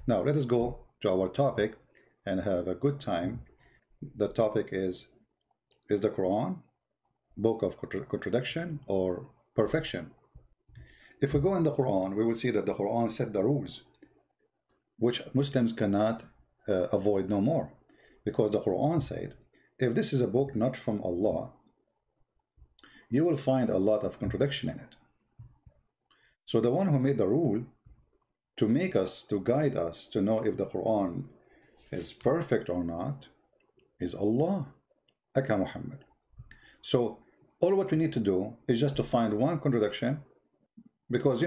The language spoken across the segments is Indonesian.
Now let us go to our topic and have a good time. The topic is the Quran book of contradiction or perfection? If we go in the Quran, we will see that the Quran set the rules which Muslims cannot avoid no more. Because the Quran said, if this is a book not from Allah, you will find a lot of contradiction in it. So the one who made the rule to make us, to guide us to know if the Quran is perfect or not, is Allah, Aka Muhammad. So all what we need to do is just to find one contradiction, because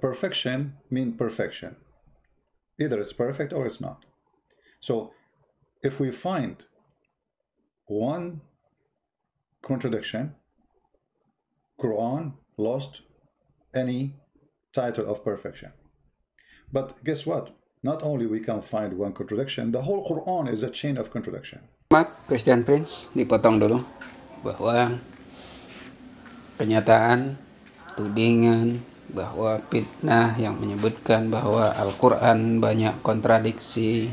perfection means perfection. Either it's perfect or it's not. So if we find one contradiction, Quran lost any title of perfection. But guess what? Not only we can find one contradiction, the whole Quran is a chain of contradiction. Christian Prince, dipotong dulu bahwa kenyataan, tudingan, bahwa fitnah yang menyebutkan bahwa Al-Quran banyak kontradiksi,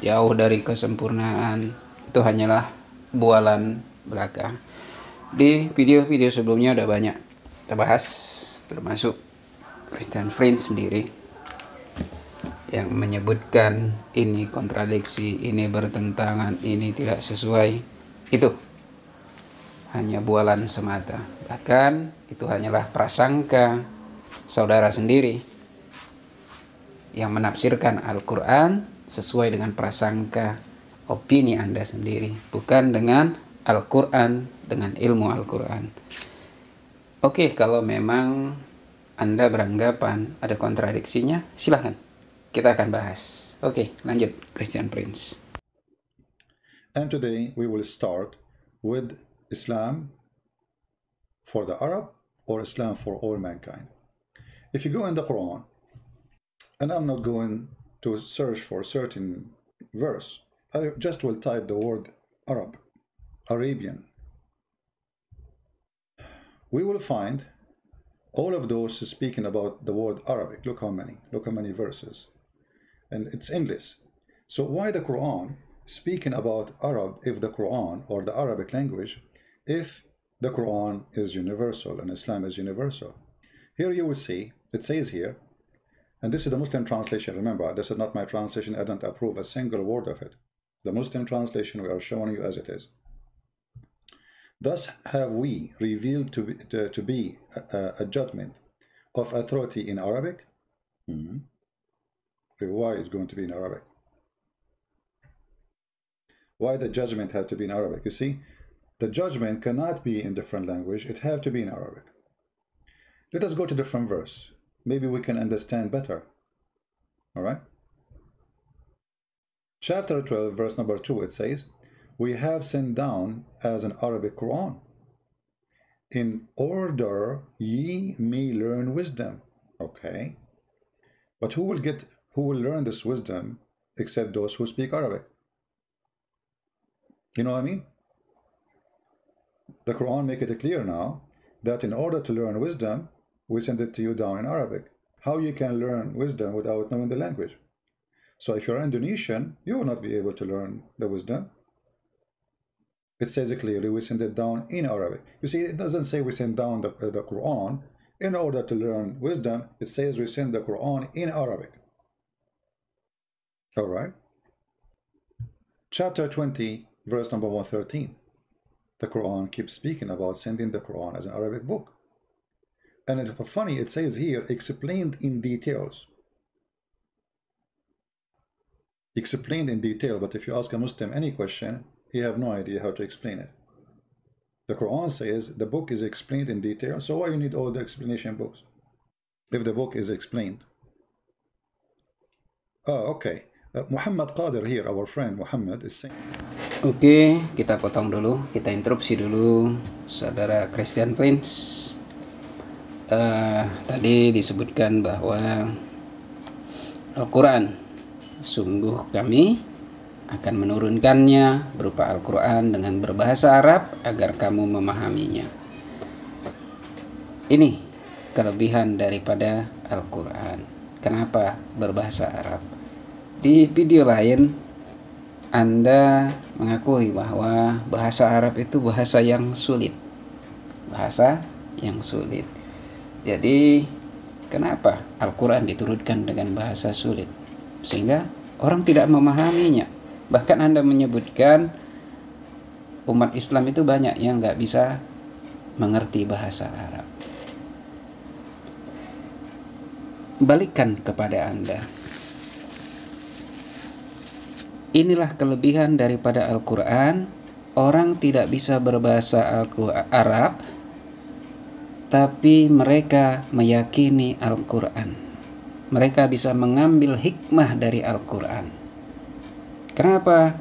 jauh dari kesempurnaan, itu hanyalah bualan belaka. Di video-video sebelumnya udah banyak kita bahas, termasuk Christian Prince sendiri yang menyebutkan ini kontradiksi, ini bertentangan, ini tidak sesuai. Itu hanya bualan semata. Bahkan itu hanyalah prasangka saudara sendiri yang menafsirkan Al-Quran sesuai dengan prasangka opini Anda sendiri, bukan dengan Al-Quran, dengan ilmu Al-Quran. Oke, kalau memang Anda beranggapan ada kontradiksinya, silahkan. Kita akan bahas. Oke, lanjut Christian Prince. And today we will start with Islam for the Arab or Islam for all mankind. If you go in the Quran, and I'm not going to search for a certain verse, I just will type the word Arab, Arabian. We will find all of those speaking about the word Arabic. Look how many verses. And it's endless. So why the Quran speaking about Arab if the Quran or the Arabic language, if the Quran is universal and Islam is universal? Here you will see, it says here, and this is the Muslim translation. Remember, this is not my translation. I don't approve a single word of it. The Muslim translation we are showing you as it is. Thus have we revealed to be a judgment of authority in Arabic. Why is going to be in Arabic? Why the judgment had to be in Arabic? You see, the judgment cannot be in different language. It have to be in Arabic. Let us go to different verse. Maybe we can understand better. All right. Chapter 12, verse number 2, it says, we have sent down as an Arabic Quran in order ye may learn wisdom. Okay. But who will learn this wisdom except those who speak Arabic? You know what I mean? The Quran make it clear now that in order to learn wisdom, we send it to you down in Arabic. How you can learn wisdom without knowing the language? So if you're Indonesian, you will not be able to learn the wisdom. It says it clearly, we send it down in Arabic. You see, it doesn't say we send down the Quran in order to learn wisdom. It says we send the Quran in Arabic. All right. Chapter 20, verse number 113. The Quran keeps speaking about sending the Quran as an Arabic book. And it's funny, it says here, explained in details. Explained in detail, but if you ask a Muslim any question, he have no idea how to explain it. The Quran says the book is explained in detail, so why you need all the explanation books? If the book is explained. Oh, okay. Muhammad Qadir here, our friend Muhammad is saying. Oke, kita potong dulu, kita interupsi dulu, saudara Christian Prince. Tadi disebutkan bahwa Al-Quran, sungguh kami akan menurunkannya berupa Al-Quran dengan berbahasa Arab agar kamu memahaminya. Ini kelebihan daripada Al-Quran. kenapa berbahasa Arab. Di video lain Anda mengakui bahwa bahasa Arab itu bahasa yang sulit. Bahasa yang sulit. Jadi kenapa Al-Quran diturunkan dengan bahasa sulit? Sehingga orang tidak memahaminya. Bahkan Anda menyebutkan umat Islam itu banyak yang nggak bisa mengerti bahasa Arab. Balikkan kepada Anda. Inilah kelebihan daripada Al-Quran. Orang tidak bisa berbahasa Arab, tapi mereka meyakini Al-Quran. Mereka bisa mengambil hikmah dari Al-Quran. Kenapa?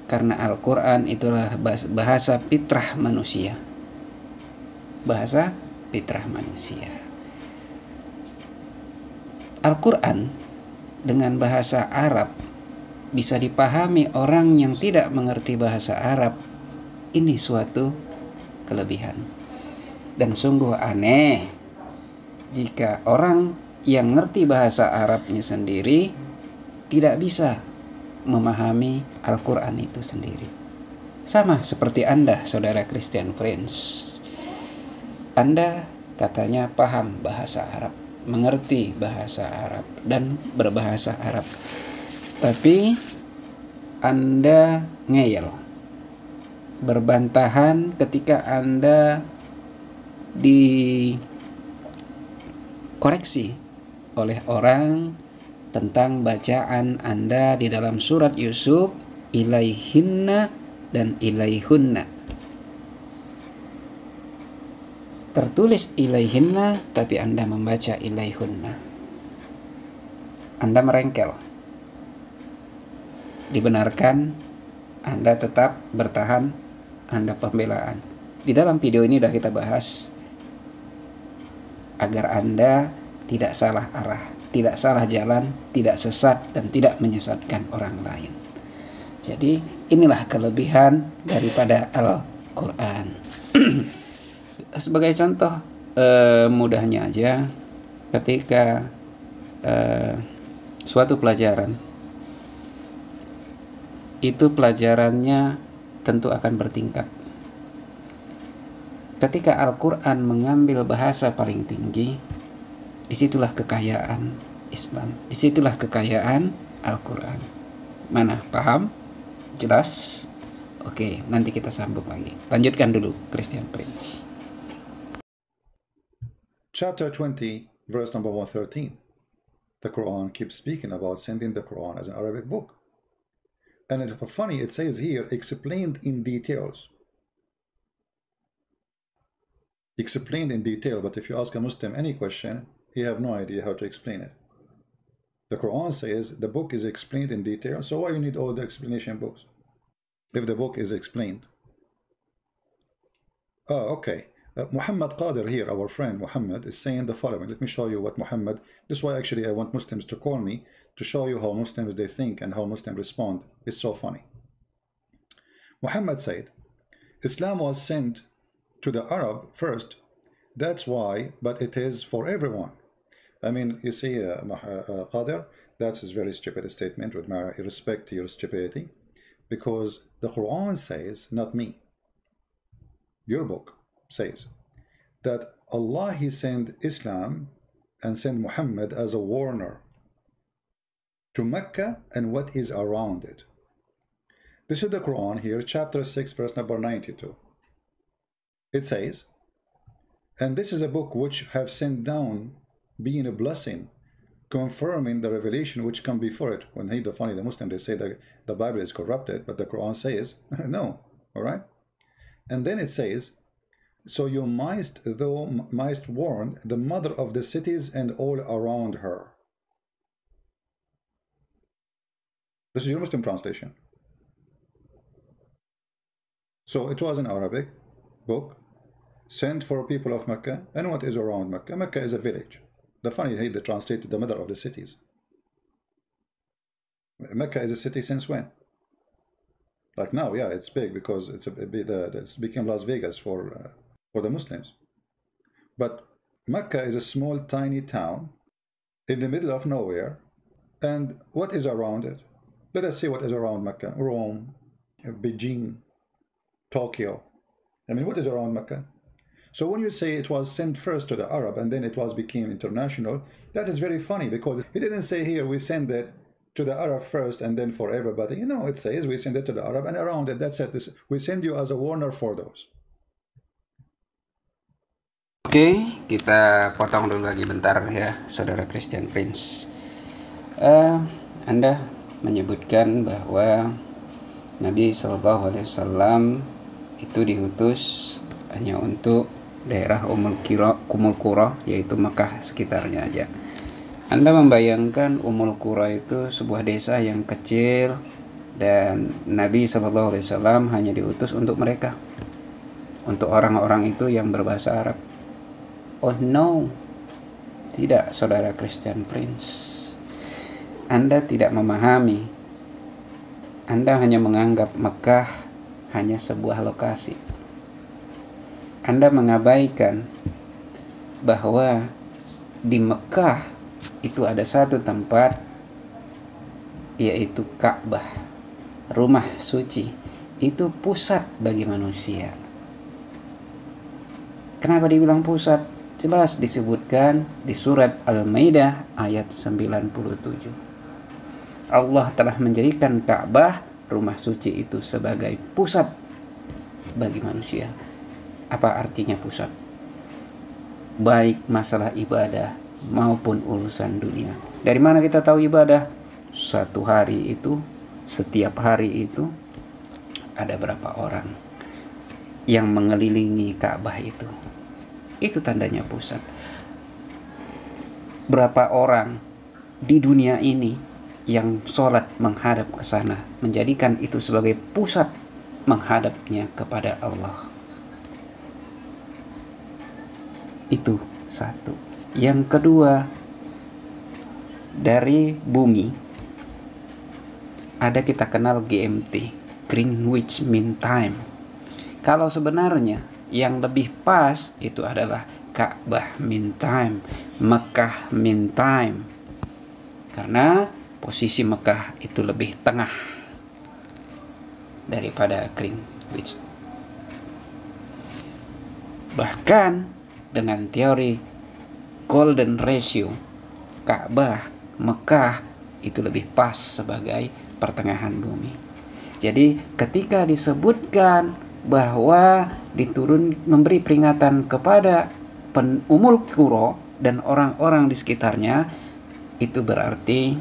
Karena Al-Quran itulah bahasa fitrah manusia. Bahasa fitrah manusia. Al-Quran dengan bahasa Arab bisa dipahami orang yang tidak mengerti bahasa Arab. Ini suatu kelebihan. Dan sungguh aneh jika orang yang ngerti bahasa Arabnya sendiri tidak bisa memahami Al-Quran itu sendiri. Sama seperti Anda, saudara Christian Friends. Anda katanya paham bahasa Arab, mengerti bahasa Arab, dan berbahasa Arab. Tapi Anda ngeyel, berbantahan ketika Anda dikoreksi oleh orang tentang bacaan Anda di dalam surat Yusuf, ilaihinna dan ilaihunna. Tertulis ilaihinna, tapi Anda membaca ilaihunna. Anda merengkel. Dibenarkan, Anda tetap bertahan, Anda pembelaan. Di dalam video ini sudah kita bahas agar Anda tidak salah arah, tidak salah jalan, tidak sesat, dan tidak menyesatkan orang lain. Jadi inilah kelebihan daripada Al-Quran. Sebagai contoh mudahnya aja, ketika suatu pelajaran, itu pelajarannya tentu akan bertingkat. Ketika Al-Quran mengambil bahasa paling tinggi, disitulah kekayaan Islam, disitulah kekayaan Al-Quran. Mana? Paham? Jelas? Oke, nanti kita sambung lagi. Lanjutkan dulu, Christian Prince. Chapter 20, verse number 113. The Quran keeps speaking about sending the Quran as an Arabic book. And it's funny, it says here, explained in details. Explained in detail, but if you ask a Muslim any question, he have no idea how to explain it. The Quran says the book is explained in detail, so why you need all the explanation books? If the book is explained. Oh, okay. Muhammad Qadir here, our friend Muhammad, is saying the following. Let me show you what Muhammad, this is why actually I want Muslims to call me, to show you how Muslims they think and how Muslims respond. It's so funny. Muhammad said, Islam was sent to the Arab first. That's why, but it is for everyone. I mean, you see, Qadir, that's a very stupid statement with my respect to your stupidity, because the Quran says, not me, your book says, that Allah, He sent Islam and sent Muhammad as a warner to Mecca and what is around it. This is the Quran here, chapter 6, verse number 92. It says, and this is a book which have sent down, being a blessing, confirming the revelation which come before it. When the Muslim, they say that the Bible is corrupted, but the Quran says, no, all right? And then it says, so you mightst warn the mother of the cities and all around her. This is your Muslim translation. So it was an Arabic book sent for people of Mecca. And what is around Mecca? Mecca is a village. The funny, they translated the mother of the cities. Mecca is a city since when? Like now, yeah, it's big because it's became Las Vegas for the Muslims. But Mecca is a small, tiny town in the middle of nowhere. And what is around it? Let us see what is around Mecca. Rome, Beijing, Tokyo. I mean, what is around Mecca? So when you say it was sent first to the Arab and then it was became international, that is very funny, because he didn't say here we send it to the Arab first and then for everybody. You know, it says we send it to the Arab and around it. That's it. We send you as a warner for those. Oke, kita potong dulu lagi bentar ya, Saudara Christian Prince. Anda menyebutkan bahwa Nabi SAW itu diutus hanya untuk daerah Ummul Qura, yaitu Mekah sekitarnya aja. Anda membayangkan Ummul Qura itu sebuah desa yang kecil dan Nabi SAW hanya diutus untuk mereka, untuk orang-orang itu yang berbahasa Arab. Oh no, tidak, Saudara Christian Prince. Anda tidak memahami. Anda hanya menganggap Mekah hanya sebuah lokasi. Anda mengabaikan bahwa di Mekah itu ada satu tempat, yaitu Ka'bah, rumah suci. Itu pusat bagi manusia. Kenapa dibilang pusat? Jelas disebutkan di surat Al-Maidah ayat 97. Allah telah menjadikan Ka'bah, rumah suci itu, sebagai pusat bagi manusia. Apa artinya pusat? Baik masalah ibadah maupun urusan dunia. Dari mana kita tahu ibadah? Satu hari itu, setiap hari itu ada berapa orang yang mengelilingi Ka'bah itu. Itu tandanya pusat. Berapa orang di dunia ini yang sholat menghadap ke sana, menjadikan itu sebagai pusat menghadapnya kepada Allah. Itu satu. Yang kedua, dari bumi ada kita kenal GMT, Greenwich Mean Time. Kalau sebenarnya yang lebih pas itu adalah Ka'bah Mean Time, Mekah Mean Time. Karena posisi Mekah itu lebih tengah daripada Greenwich. Bahkan dengan teori Golden Ratio, Ka'bah, Mekah itu lebih pas sebagai pertengahan bumi. Jadi ketika disebutkan bahwa memberi peringatan kepada Ummul Qura dan orang-orang di sekitarnya, itu berarti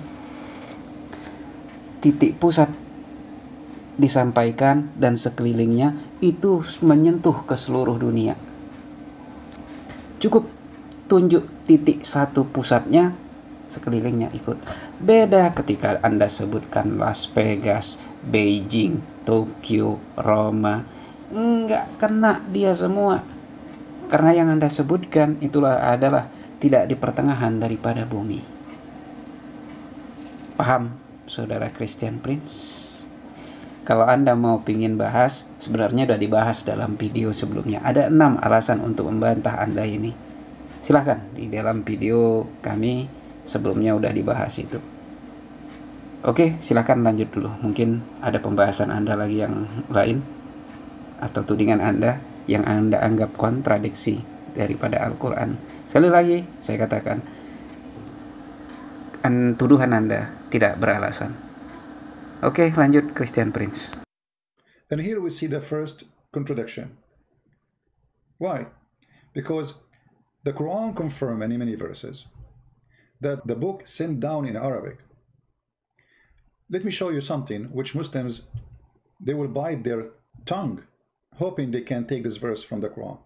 titik pusat disampaikan dan sekelilingnya itu menyentuh ke seluruh dunia. Cukup tunjuk titik satu pusatnya, sekelilingnya ikut. Beda ketika Anda sebutkan Las Vegas, Beijing, Tokyo, Roma, enggak kena dia semua. Karena yang Anda sebutkan itulah adalah tidak di pertengahan daripada bumi. Paham, Saudara Christian Prince? Kalau Anda mau pingin bahas, sebenarnya sudah dibahas dalam video sebelumnya. Ada 6 alasan untuk membantah Anda ini. Silahkan, di dalam video kami sebelumnya udah dibahas itu. Oke, silahkan lanjut dulu. Mungkin ada pembahasan Anda lagi yang lain, atau tudingan Anda yang Anda anggap kontradiksi daripada Al-Quran. Sekali lagi saya katakan, tuduhan Anda tidak beralasan. Oke, lanjut Christian Prince. And here we see the first contradiction. Why? Because the Quran confirms in many verses that the book sent down in Arabic. Let me show you something which Muslims, they will bite their tongue hoping they can take this verse from the Quran.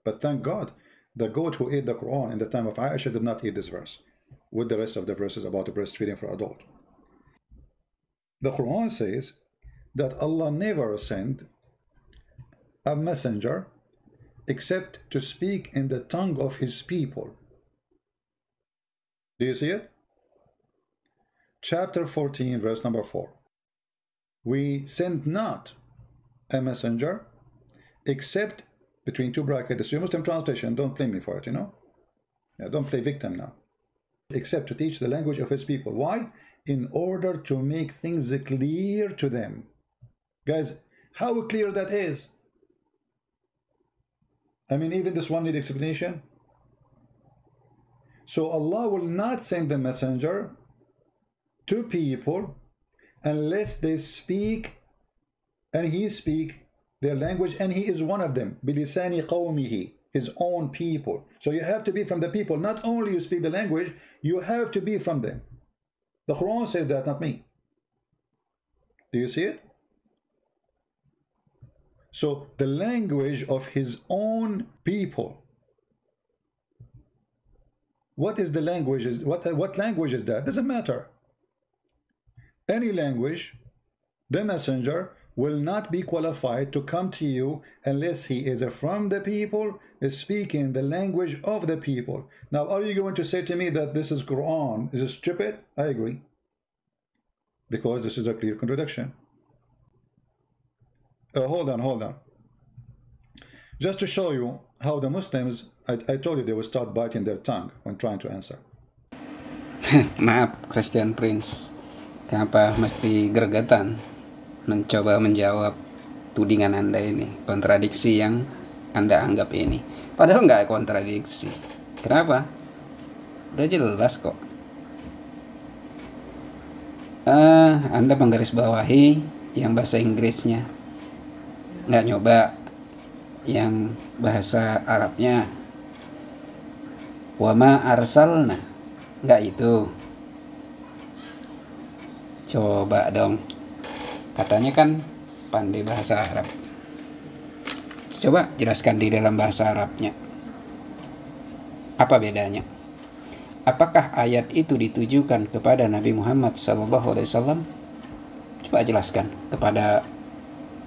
But thank God, the goat who ate the Quran in the time of Aisha did not eat this verse with the rest of the verses about the breastfeeding for adult. The Quran says that Allah never sent a messenger except to speak in the tongue of his people. Do you see it? Chapter 14, verse number 4. We send not a messenger except, between two brackets, your Muslim translation, don't blame me for it, you know? Yeah, don't play victim now. except to teach the language of his people. Why? In order to make things clear to them. Guys, how clear that is? I mean, even this one needs explanation. So Allah will not send the messenger to people unless they speak, and he speak their language, and he is one of them. بِلِسَانِ قَوْمِهِ, his own people. So you have to be from the people. Not only you speak the language, you have to be from them. The Quran says that, not me. Do you see it? So the language of his own people. What is the language? What language is that? Doesn't matter. Any language, the messenger will not be qualified to come to you unless he is from the people, is speaking the language of the people. Now, are you going to say to me that this is Quran? Is it stupid? I agree. Because this is a clear contradiction. Hold on. Just to show you how the Muslims, I told you they will start biting their tongue when trying to answer. Maaf, Christian Prince. Kenapa mesti gregetan mencoba menjawab tudingan Anda ini, kontradiksi yang Anda anggap ini? Padahal nggak kontradiksi. Kenapa? Udah jelas kok. Anda menggarisbawahi yang bahasa Inggrisnya, nggak nyoba yang bahasa Arabnya. Wama arsalna, nggak itu. Coba dong, katanya kan pandai bahasa Arab. Coba jelaskan di dalam bahasa Arabnya. Apa bedanya? Apakah ayat itu ditujukan kepada Nabi Muhammad SAW? Coba jelaskan kepada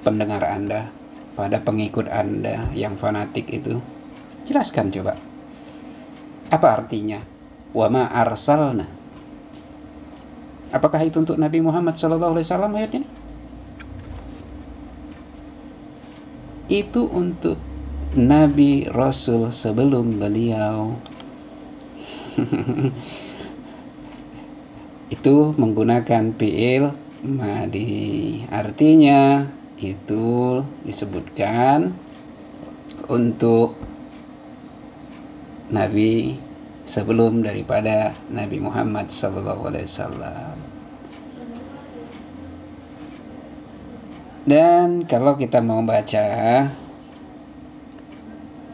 pendengar Anda, pada pengikut Anda yang fanatik itu. Jelaskan coba. Apa artinya? Wa ma arsalna. Apakah itu untuk Nabi Muhammad SAW ayat ini? Itu untuk Nabi Rasul sebelum beliau. Itu menggunakan fi'il madi. Artinya itu disebutkan untuk Nabi sebelum daripada Nabi Muhammad SAW. Dan kalau kita mau baca,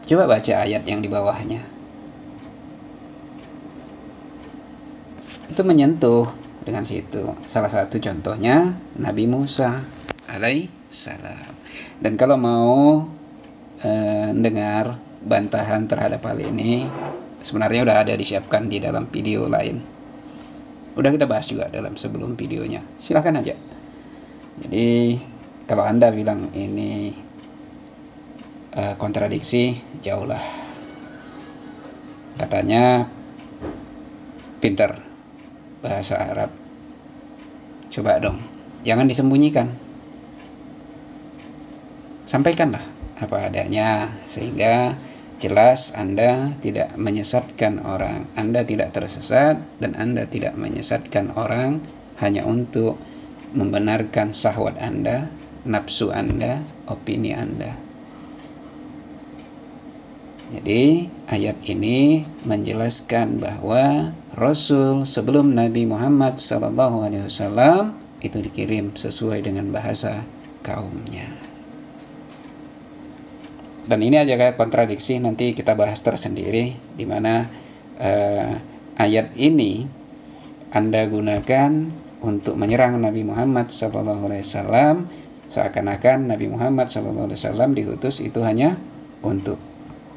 coba baca ayat yang di bawahnya. Itu menyentuh dengan situ. Salah satu contohnya Nabi Musa alaihissalam. Dan kalau mau dengar bantahan terhadap hal ini, sebenarnya udah ada disiapkan di dalam video lain. Udah kita bahas juga dalam sebelum videonya. Silahkan aja. Jadi kalau Anda bilang ini kontradiksi, jauhlah. Katanya pintar bahasa Arab. Coba dong, jangan disembunyikan. Sampaikanlah apa adanya sehingga jelas Anda tidak menyesatkan orang, Anda tidak tersesat, dan Anda tidak menyesatkan orang hanya untuk membenarkan syahwat Anda, nafsu Anda, opini Anda. Jadi ayat ini menjelaskan bahwa Rasul sebelum Nabi Muhammad SAW itu dikirim sesuai dengan bahasa kaumnya. Dan ini aja kayak kontradiksi, nanti kita bahas tersendiri di mana ayat ini Anda gunakan untuk menyerang Nabi Muhammad SAW, seakan-akan Nabi Muhammad SAW diutus itu hanya untuk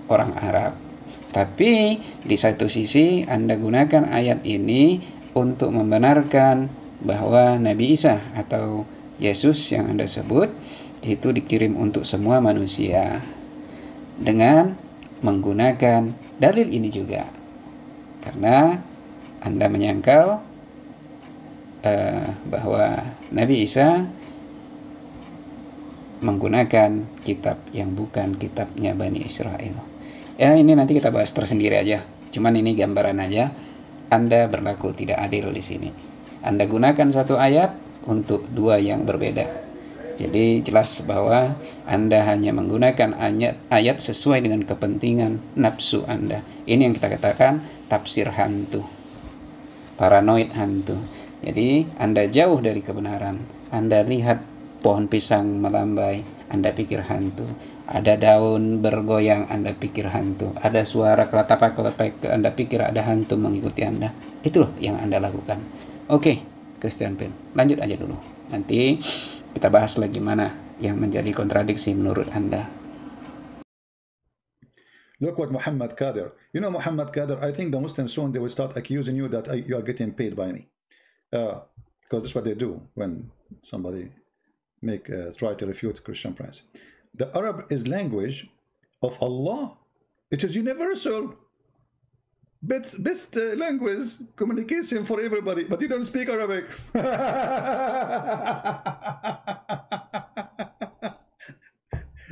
orang Arab. Tapi di satu sisi Anda gunakan ayat ini untuk membenarkan bahwa Nabi Isa atau Yesus yang Anda sebut itu dikirim untuk semua manusia, dengan menggunakan dalil ini juga. Karena Anda menyangkal bahwa Nabi Isa menggunakan kitab yang bukan kitabnya Bani Israel. Ya, ini nanti kita bahas tersendiri aja. Cuman ini gambaran aja Anda berlaku tidak adil di sini. Anda gunakan satu ayat untuk dua yang berbeda. Jadi jelas bahwa Anda hanya menggunakan ayat sesuai dengan kepentingan nafsu Anda. Ini yang kita katakan tafsir hantu, paranoid hantu. Jadi Anda jauh dari kebenaran. Anda lihat pohon pisang melambai, Anda pikir hantu. Ada daun bergoyang, Anda pikir hantu. Ada suara kelatapak-kelatapak, Anda pikir ada hantu mengikuti Anda. Itu loh yang Anda lakukan. Oke, Christian Pin, lanjut aja dulu. Nanti kita bahas lagi mana yang menjadi kontradiksi menurut Anda. Look what Muhammad Kadir. You know Muhammad Kadir, I think the Muslims soon they will start accusing you that you are getting paid by me. Because that's what they do when somebody try to refute Christian Prince. The Arab is language of Allah. It is universal. Best language communication for everybody, but you don't speak Arabic.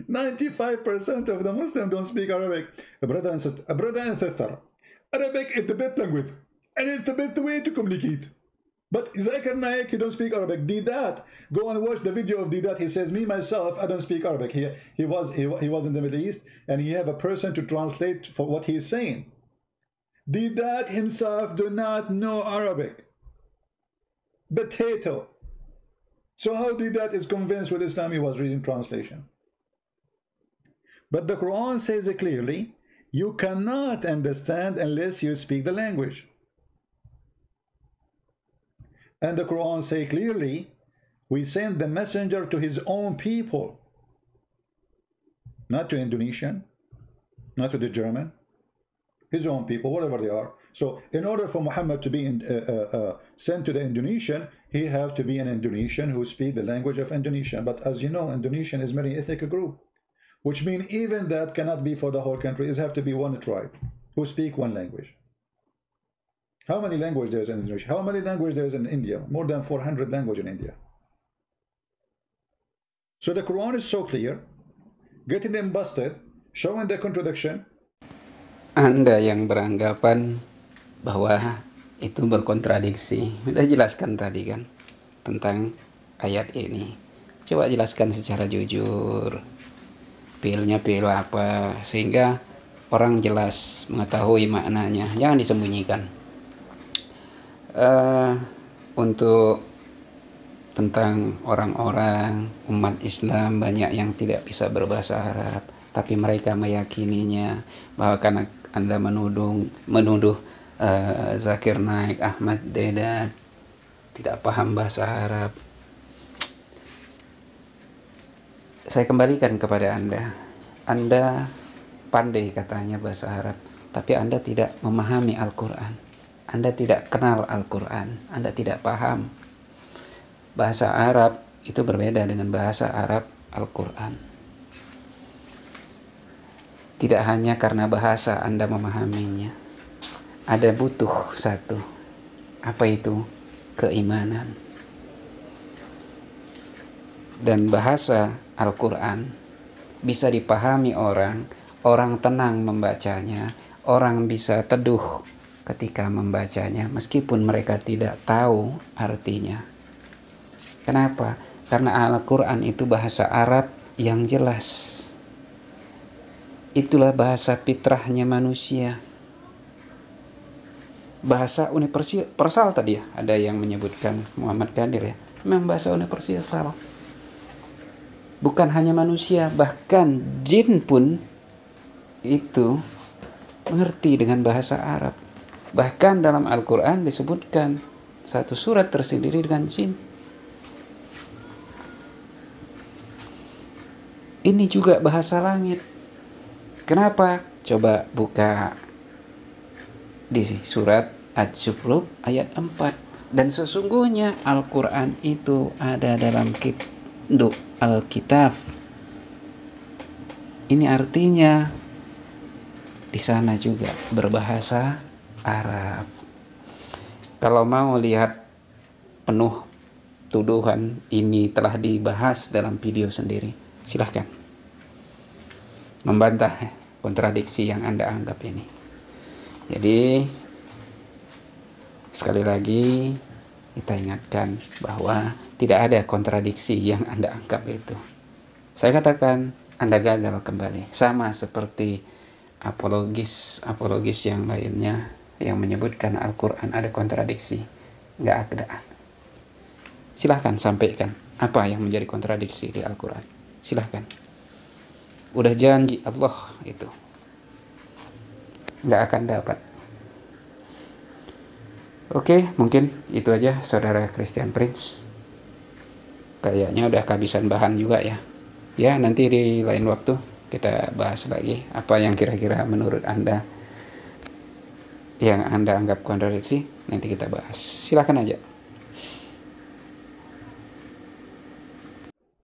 95% of the Muslims don't speak Arabic. Brother and sister, Arabic is the best language, and it's the best way to communicate. But Zakir Naik, he don't speak Arabic. Didat, go and watch the video of Didat. He says, me myself, I don't speak Arabic. He was in the Middle East, and he have a person to translate for what he is saying. Didat himself do not know Arabic. Potato. So how Didat is convinced with Islam? He was reading translation. But the Quran says it clearly, you cannot understand unless you speak the language. And the Quran says clearly, we send the messenger to his own people, not to Indonesian, not to the German, his own people, whatever they are. So in order for Muhammad to be sent to the Indonesian, he have to be an Indonesian who speak the language of Indonesian. But as you know, Indonesian is very ethnic group, which means even that cannot be for the whole country. It have to be one tribe who speak one language. How many languages there is in Indonesia? How many languages there is in India? More than 400 languages in India. So the Quran is so clear, getting them busted, showing the contradiction. Anda yang beranggapan bahwa itu berkontradiksi, sudah jelaskan tadi kan tentang ayat ini. Coba jelaskan secara jujur, pilnya pil apa, sehingga orang jelas mengetahui maknanya. Jangan disembunyikan. Untuk tentang orang-orang umat Islam banyak yang tidak bisa berbahasa Arab, tapi mereka meyakininya, bahwa karena Anda menuduh Zakir Naik, Ahmad Dedat tidak paham bahasa Arab. Saya kembalikan kepada Anda. Anda pandai katanya bahasa Arab, tapi Anda tidak memahami Al-Quran. Anda tidak kenal Al-Quran, Anda tidak paham. Bahasa Arab itu berbeda dengan bahasa Arab Al-Quran. Tidak hanya karena bahasa Anda memahaminya, ada butuh satu. Apa itu? Keimanan. Dan bahasa Al-Quran bisa dipahami orang tenang membacanya, orang bisa teduh ketika membacanya, meskipun mereka tidak tahu artinya. Kenapa? Karena Al-Quran itu bahasa Arab yang jelas. Itulah bahasa fitrahnya manusia. Bahasa universal tadi ya, ada yang menyebutkan Muhammad Kadir ya, memang bahasa universal. Bukan hanya manusia, bahkan jin pun itu mengerti dengan bahasa Arab. Bahkan dalam Al-Quran disebutkan satu surat tersendiri dengan jin. Ini juga bahasa langit. Kenapa? Coba buka di surat Ad-Zukhruf ayat 4. Dan sesungguhnya Al-Quran itu ada dalam Alkitab. Ini artinya di sana juga berbahasa Arab. Kalau mau lihat penuh tuduhan ini telah dibahas dalam video sendiri, silahkan membantah kontradiksi yang Anda anggap ini. Jadi Sekali lagi kita ingatkan bahwa tidak ada kontradiksi yang Anda anggap itu. Saya katakan Anda gagal kembali. Sama seperti apologis yang lainnya yang menyebutkan Al-Quran ada kontradiksi. Nggak ada. Silahkan sampaikan apa yang menjadi kontradiksi di Al-Quran. Silahkan. Udah janji Allah itu nggak akan dapat. Oke, mungkin itu aja saudara Christian Prince. Kayaknya udah kehabisan bahan juga ya. Ya, nanti di lain waktu kita bahas lagi apa yang kira-kira menurut Anda yang Anda anggap kontradiksi, nanti kita bahas. Silakan aja.